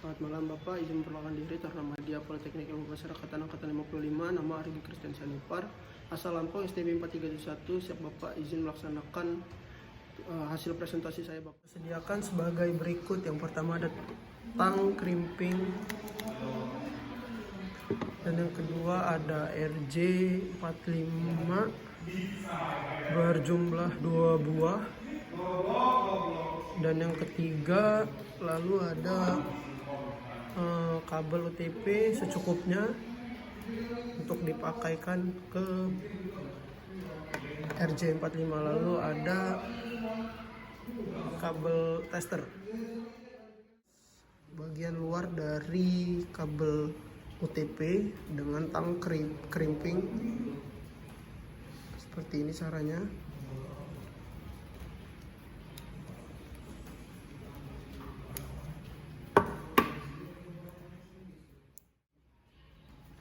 Selamat malam Bapak, izin memperkenalkan diri Taruna Madya Politeknik Ilmu Masyarakatan Angkatan 55, nama Arigi Christian Sanipar, asal Lampung, STB 4371. Siap Bapak, izin melaksanakan hasil presentasi saya Bapak. Sediakan sebagai berikut. Yang pertama ada tang krimping, dan yang kedua ada RJ45 berjumlah 2 buah, dan yang ketiga lalu ada kabel UTP secukupnya untuk dipakaikan ke RJ45. Lalu ada kabel tester. Bagian luar dari kabel UTP dengan tang krimping seperti ini caranya.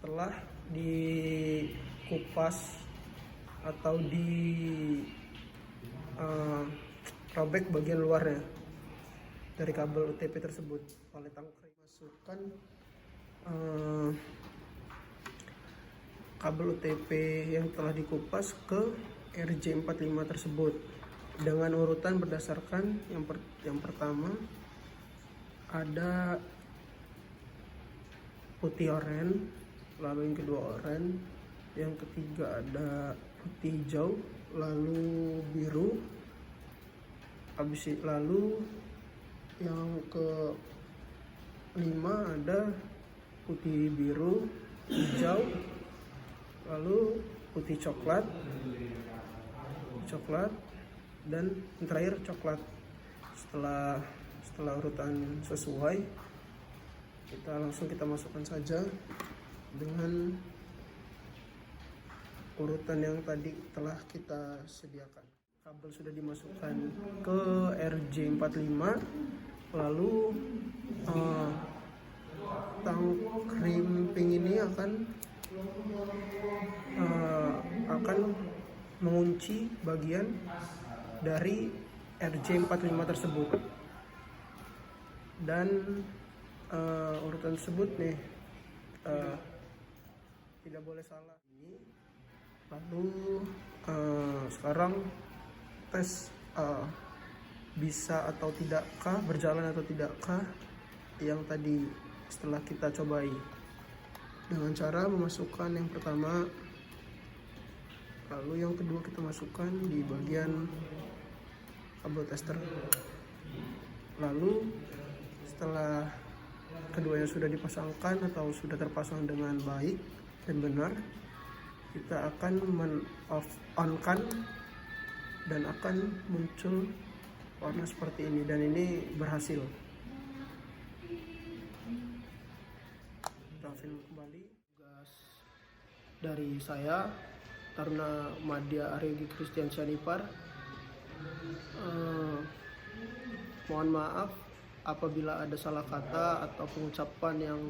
Setelah dikupas atau robek bagian luarnya dari kabel UTP tersebut oleh tangkring, masukkan kabel UTP yang telah dikupas ke RJ45 tersebut dengan urutan berdasarkan yang pertama ada putih oranye, lalu yang kedua oranye, yang ketiga ada putih hijau, lalu biru, lalu yang kelima ada putih biru, hijau, lalu putih coklat, dan yang terakhir coklat. Setelah urutan sesuai, kita masukkan saja dengan urutan yang tadi telah kita sediakan. Kabel sudah dimasukkan ke RJ45, lalu tang krimping ini akan mengunci bagian dari RJ45 tersebut, dan urutan tersebut nih tidak boleh salah. Lalu sekarang tes bisa atau tidakkah, berjalan atau tidakkah yang tadi setelah kita cobai dengan cara memasukkan yang pertama, lalu yang kedua kita masukkan di bagian kabel tester. Lalu setelah keduanya sudah dipasangkan atau sudah terpasang dengan baik dan benar, kita akan on-kan dan akan muncul warna seperti ini, dan ini berhasil. Kita film kembali. Tugas dari saya, Taruna Madya Arigi Christian Sanipar. Mohon maaf apabila ada salah kata atau pengucapan yang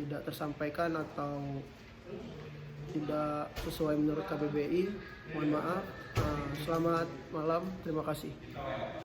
tidak tersampaikan atau tidak sesuai menurut KBBI. Mohon maaf. Selamat malam, terima kasih.